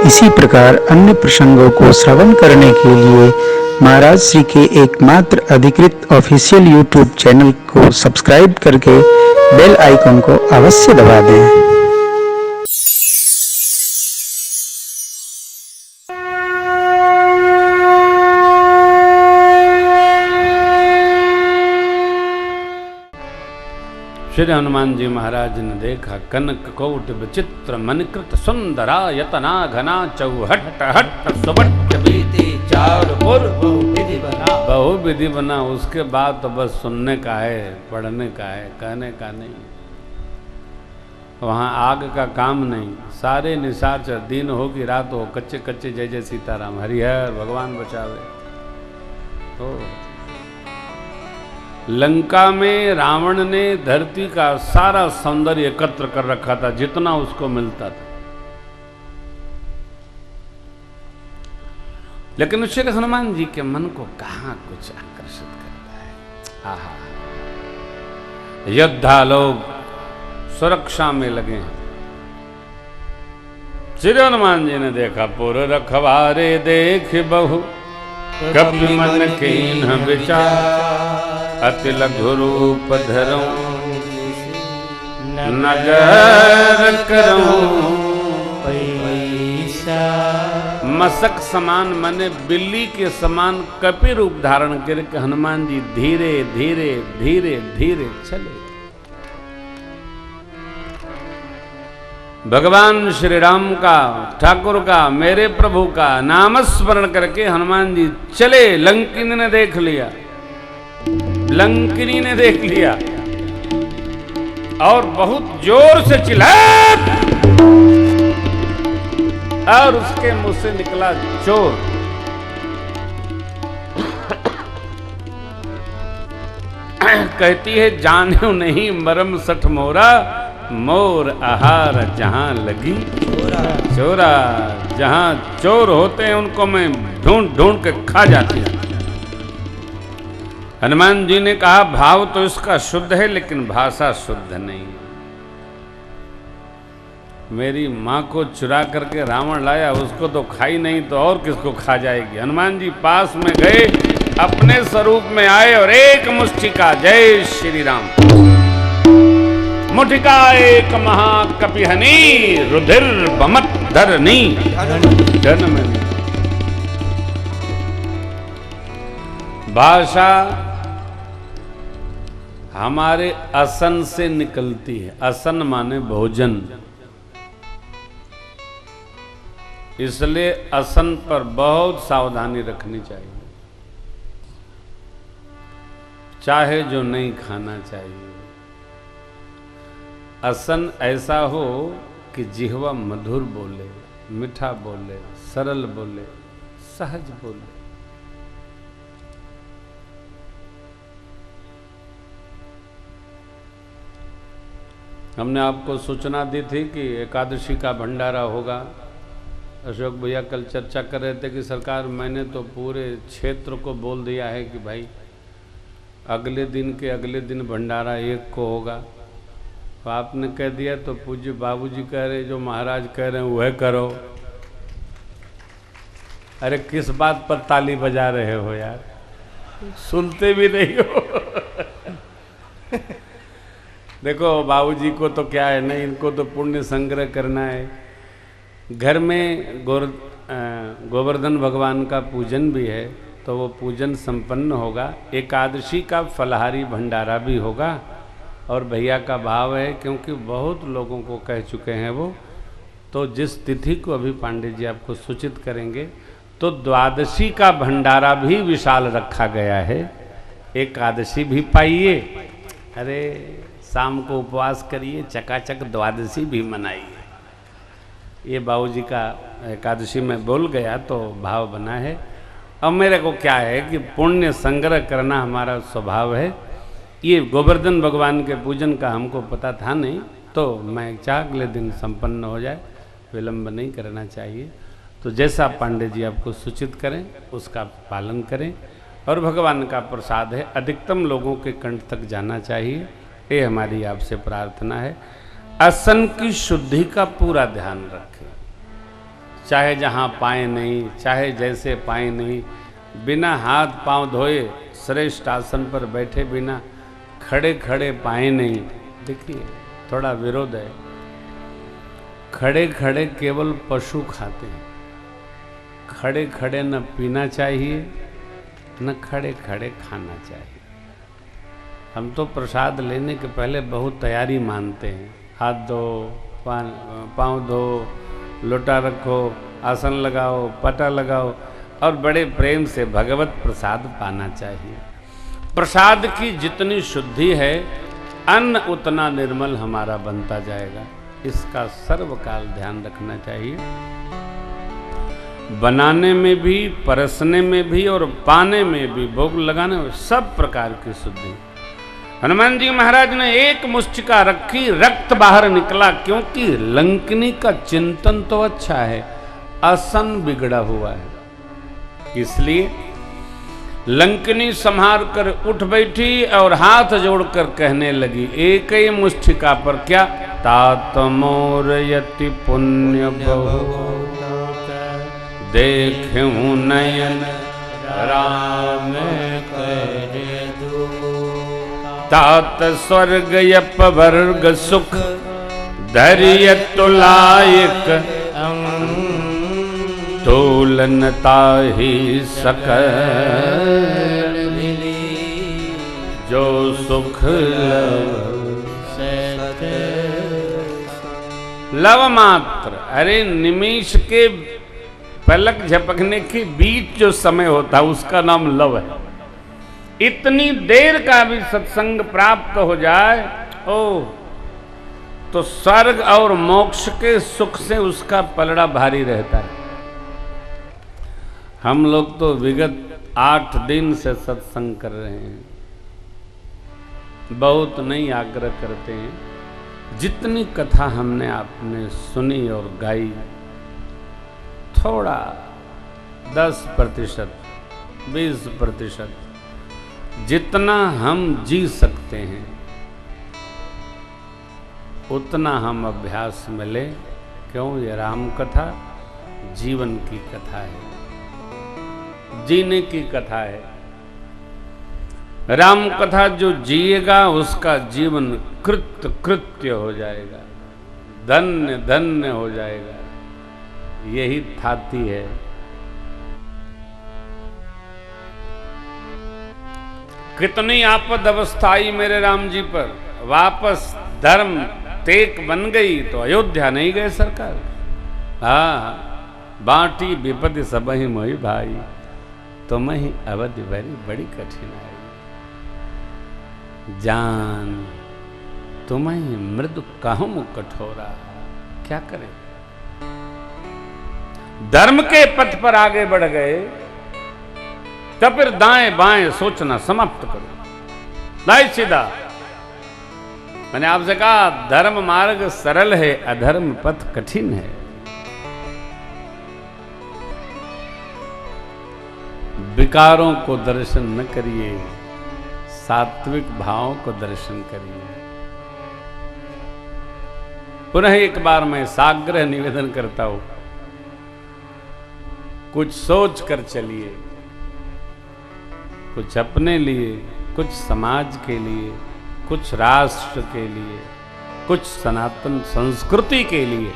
इसी प्रकार अन्य प्रसंगों को श्रवण करने के लिए महाराज श्री के एकमात्र अधिकृत ऑफिशियल यूट्यूब चैनल को सब्सक्राइब करके बेल आइकन को अवश्य दबा दें। श्री हनुमान जी महाराज ने देखा कनक कोट विचित्र मणिकृत सुंदरा यतना घना चौहट हट सुबट बीती चार बहु विधि बना। उसके बाद तो बस सुनने का है, पढ़ने का है, कहने का नहीं। वहाँ आग का काम नहीं। सारे निशाचर दिन हो कि रात हो, कच्चे कच्चे जय जय सीताराम हरिहर भगवान बचावे। तो लंका में रावण ने धरती का सारा सौंदर्य एकत्र कर रखा था, जितना उसको मिलता था। लेकिन श्री हनुमान जी के मन को कहां कुछ आकर्षित करता है। आहा, योद्धा लोग सुरक्षा में लगे हैं। श्री हनुमान जी ने देखा पुर रखवारे देख बहु कपि मन कीन्ह विचार अति लघु रूप धरऊं नगर करऊं पैसा। मसक समान मने बिल्ली के समान कपि रूप धारण करके हनुमान जी धीरे धीरे धीरे धीरे चले। भगवान श्री राम का, ठाकुर का, मेरे प्रभु का नाम स्मरण करके हनुमान जी चले। लंकिनी ने देख लिया, लंकिनी ने देख लिया और बहुत जोर से चिल्लाया और उसके मुंह से निकला चोर। कहती है जाने नहीं मरम सठ मोरा, मोर आहार जहां लगी चोरा। जहां चोर होते हैं उनको मैं ढूंढ ढूंढ के खा जाती हूं। हनुमान जी ने कहा भाव तो इसका शुद्ध है लेकिन भाषा शुद्ध नहीं। मेरी मां को चुरा करके रावण लाया, उसको तो खाई नहीं तो और किसको खा जाएगी। हनुमान जी पास में गए, अपने स्वरूप में आए और एक मुष्टिका, जय श्री राम, मुठिका एक महाकपिहनी रुधिर बमत धरनी जन्म। भाषा हमारे असन से निकलती है। असन माने भोजन, इसलिए असन पर बहुत सावधानी रखनी चाहिए। चाहे जो नहीं खाना चाहिए। असन ऐसा हो कि जिह्वा मधुर बोले, मीठा बोले, सरल बोले, सहज बोले। हमने आपको सूचना दी थी कि एकादशी का भंडारा होगा। अशोक भैया कल चर्चा कर रहे थे कि सरकार मैंने तो पूरे क्षेत्र को बोल दिया है कि भाई अगले दिन के अगले दिन भंडारा 1 को होगा। तो आपने कह दिया तो पूज्य बाबूजी कह रहे, जो महाराज कह रहे हैं वह करो। अरे किस बात पर ताली बजा रहे हो यार, सुनते भी नहीं हो। देखो बाबूजी को तो क्या है, नहीं इनको तो पुण्य संग्रह करना है। घर में गोवर्धन भगवान का पूजन भी है, तो वो पूजन संपन्न होगा। एकादशी का फलाहारी भंडारा भी होगा। और भैया का भाव है, क्योंकि बहुत लोगों को कह चुके हैं वो, तो जिस तिथि को अभी पांडे जी आपको सूचित करेंगे, तो द्वादशी का भंडारा भी विशाल रखा गया है। एकादशी भी पाइए, अरे शाम को उपवास करिए, चकाचक द्वादशी भी मनाइए। ये बाबूजी का एकादशी में बोल गया तो भाव बना है। अब मेरे को क्या है कि पुण्य संग्रह करना हमारा स्वभाव है। ये गोवर्धन भगवान के पूजन का हमको पता था नहीं, तो मैं चाह अगले दिन संपन्न हो जाए, विलंब नहीं करना चाहिए। तो जैसा पांडे जी आपको सूचित करें उसका पालन करें। और भगवान का प्रसाद है, अधिकतम लोगों के कंठ तक जाना चाहिए, ये हमारी आपसे प्रार्थना है। असन की शुद्धि का पूरा ध्यान रखें। चाहे जहाँ पाए नहीं, चाहे जैसे पाए नहीं, बिना हाथ पांव धोए श्रेष्ठ आसन पर बैठे बिना खड़े खड़े पाए नहीं। देखिए थोड़ा विरोध है। खड़े खड़े केवल पशु खाते हैं, खड़े खड़े न पीना चाहिए न खड़े खड़े खाना चाहिए। हम तो प्रसाद लेने के पहले बहुत तैयारी मानते हैं, हाथ धो, पाँव धो, लोटा रखो, आसन लगाओ, पटा लगाओ और बड़े प्रेम से भगवत प्रसाद पाना चाहिए। प्रसाद की जितनी शुद्धि है अन्न उतना निर्मल हमारा बनता जाएगा, इसका सर्वकाल ध्यान रखना चाहिए। बनाने में भी, परसने में भी और पाने में भी, भोग लगाने में सब प्रकार की शुद्धि। हनुमान जी महाराज ने एक मुष्टिका रखी, रक्त बाहर निकला, क्योंकि लंकिनी का चिंतन तो अच्छा है, असन बिगड़ा हुआ है। इसलिए लंकिनी संहार कर उठ बैठी और हाथ जोड़कर कहने लगी, एक ही मुष्टिका पर क्या, तात मोर यति पुण्य बहु देखूं नयन राम करे तात स्वर्ग यप वर्ग सुख धैर्य तुलायक तोलन ताहि सकल जो सुख लव मात्र। अरे निमेष के पलक झपकने के बीच जो समय होता है उसका नाम लव है। इतनी देर का भी सत्संग प्राप्त हो जाए तो स्वर्ग और मोक्ष के सुख से उसका पलड़ा भारी रहता है। हम लोग तो विगत 8 दिन से सत्संग कर रहे हैं, बहुत नहीं आग्रह करते हैं। जितनी कथा हमने आपने सुनी और गाई, थोड़ा 10%, 20%, जितना हम जी सकते हैं उतना हम अभ्यास में ले। क्यों? ये राम कथा जीवन की कथा है, जीने की कथा है। राम कथा जो जिएगा उसका जीवन कृत्य हो जाएगा, धन्य धन्य हो जाएगा। यही थाती है। कितनी आपद अवस्था आई मेरे राम जी पर, वापस धर्म तेक बन गई तो अयोध्या नहीं गए सरकार। बाटी विपद सब ही मोहि भाई, तुम ही अवधि भरी बड़ी कठिनाई। जान तुम ही मृदु कहूं कठोरा, क्या करें। धर्म के पथ पर आगे बढ़ गए तब फिर दाएं बाएं सोचना समाप्त करो, दाएं सीधा। मैंने आपसे कहा धर्म मार्ग सरल है, अधर्म पथ कठिन है। विकारों को दर्शन न करिए, सात्विक भावों को दर्शन करिए। पुनः एक बार मैं साग्रह निवेदन करता हूं, कुछ सोच कर चलिए, कुछ अपने लिए, कुछ समाज के लिए, कुछ राष्ट्र के लिए, कुछ सनातन संस्कृति के लिए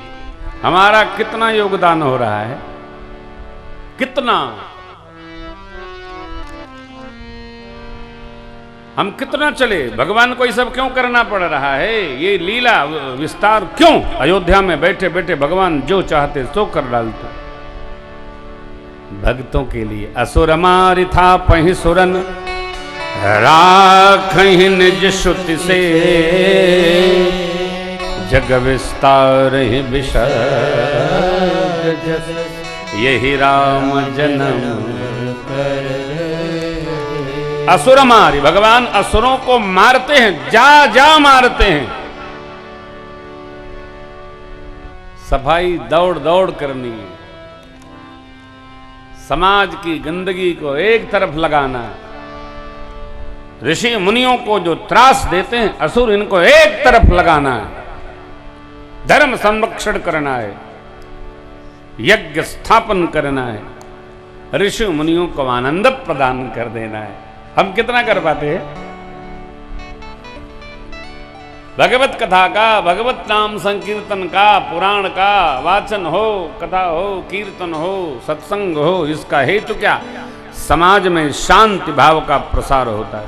हमारा कितना योगदान हो रहा है, कितना। हम कितना चले, भगवान को ये सब क्यों करना पड़ रहा है, ये लीला विस्तार क्यों। अयोध्या में बैठे बैठे भगवान जो चाहते सो कर डालते। भक्तों के लिए असुर मारि था पहि सुरन, राखहि निज श्रुति से, जग विस्तार ही विशद, यही राम जन्म। असुर मारि, भगवान असुरों को मारते हैं, जा जा मारते हैं। सफाई दौड़ दौड़ करनी है, समाज की गंदगी को एक तरफ लगाना। ऋषि मुनियों को जो त्रास देते हैं असुर, इनको एक तरफ लगाना है, धर्म संरक्षण करना है। यज्ञ स्थापन करना है, ऋषि मुनियों को आनंद प्रदान कर देना है। हम कितना कर पाते हैं? भगवत कथा का, भगवत नाम संकीर्तन का, पुराण का वाचन हो, कथा हो, कीर्तन हो, सत्संग हो, इसका हेतु क्या? समाज में शांति भाव का प्रसार होता है,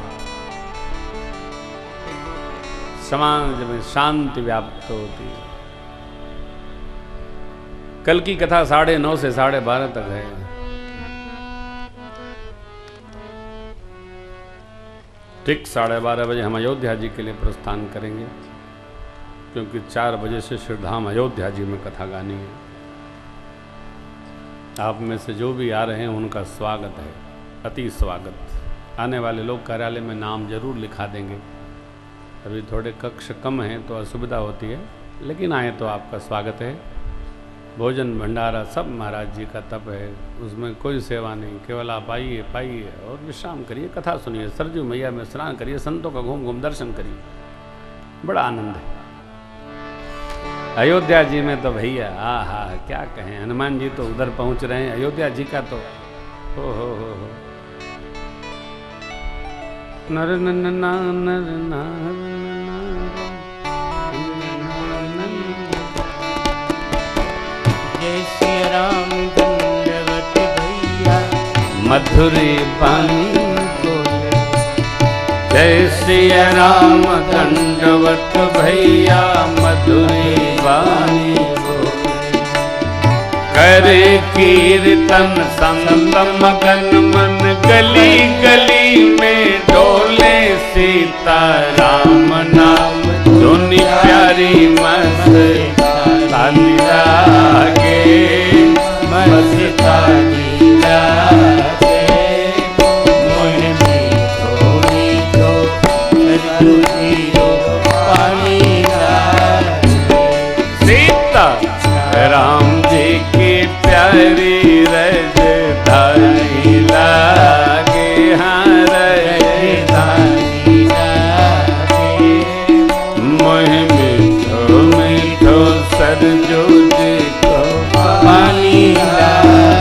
समाज में शांति व्याप्त होती है। कल की कथा 9:30 से 12:30 तक है। ठीक 12:30 बजे हम अयोध्या जी के लिए प्रस्थान करेंगे, क्योंकि 4 बजे से श्रीधाम अयोध्या जी में कथा गानी है। आप में से जो भी आ रहे हैं उनका स्वागत है, अति स्वागत। आने वाले लोग कार्यालय में नाम जरूर लिखा देंगे। अभी थोड़े कक्ष कम हैं तो असुविधा होती है, लेकिन आए तो आपका स्वागत है। भोजन भंडारा सब महाराज जी का तप है, उसमें कोई सेवा नहीं, केवल आप आइए, पाइए और विश्राम करिए, कथा सुनिए, सरजू मैया में स्नान करिए, संतों का घूम घूम दर्शन करिए, बड़ा आनंद है। अयोध्या जी में तो भैया आहा क्या कहें, हनुमान जी तो उधर पहुंच रहे हैं, अयोध्या जी का तो हो। नर नर नर राम दंडवत भैया मधुरी पानी बोले, जय श्री राम दंडवत भैया मधुरी वाणी बोले। करे कीर्तन संत मगन मन, गली गली में डोले सीता राम नाम, धुनी प्यारी मस्तानी लागे, मस्तानी लागे। मोह मीठो मीठो सरजू पानी लागे। सीता राम जी की प्यारी रजधानी लागे, हाँ रजधानी लागे। मोह मीठो मीठो सरजू जी को पानी लागे।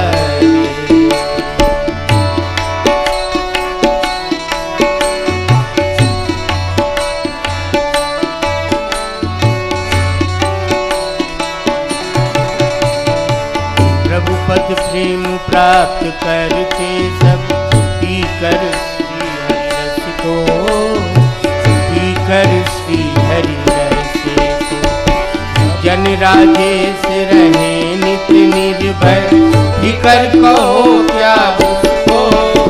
प्रभुपद प्रेम प्राप्त करते सब, पी कर श्री हरि रस को, पी कर श्री हरि रस को। जन राजेश रहे नित निर्भय, फिकर कहो क्या उसको,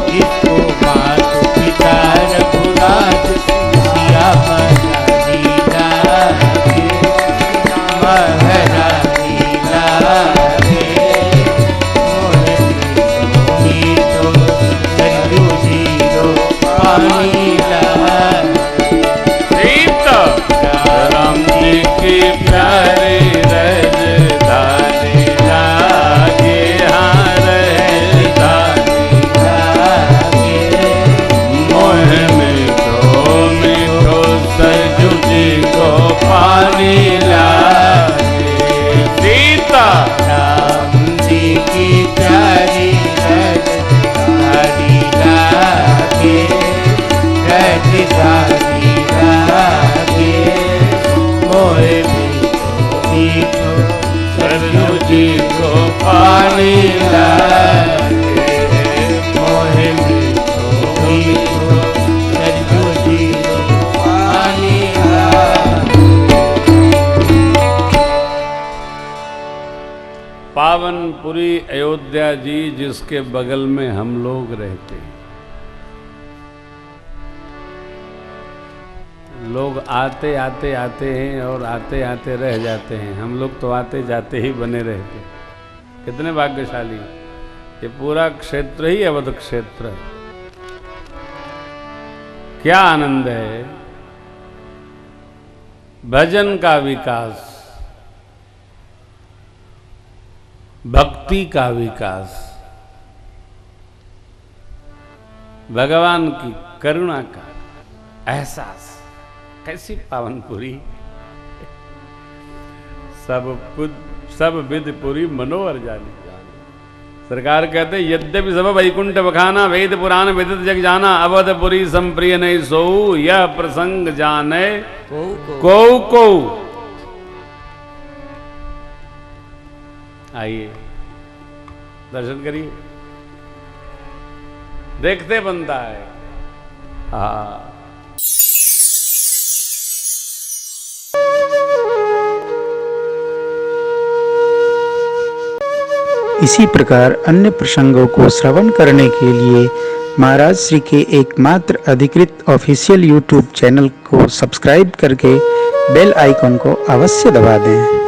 जिसको मात पिता रघुनाथ सियापति लागे, महारानी लागे। पानी लागे। सीता राम जी की प्यारी रजधानी लागे, हाँ रजधानी लागे। मोह मीठो मीठो सरजू जी को पानी लागे। सीता राम जी की प्यारी रजधानी लागे, रजधानी लागे। मोह मीठो मीठो सरजू जी को पानी लागे। मोह मीठो मीठो सरजू जी को पानी लागे। पावनपुरी अयोध्या जी जिसके बगल में हम लोग रहते हैं, लोग आते आते आते हैं और आते आते रह जाते हैं, हम लोग तो आते जाते ही बने रहते हैं। कितने भाग्यशाली, ये पूरा क्षेत्र ही अवध क्षेत्र है। क्या आनंद है, भजन का विकास, भक्ति का विकास, भगवान की करुणा का एहसास। कैसी पावनपुरी, सब कुछ सब विधिपुरी मनोहर जानी। सरकार कहते यद्यपि सब वैकुंठ बखाना, वेद पुराण विदित जग जाना, अवधपुरी संप्रिय नहीं सोऊ, यह प्रसंग जाने को को। आइए दर्शन करिए, देखते बनता है। हाँ, इसी प्रकार अन्य प्रसंगों को श्रवण करने के लिए महाराज श्री के एकमात्र अधिकृत ऑफिशियल यूट्यूब चैनल को सब्सक्राइब करके बेल आइकन को अवश्य दबा दें।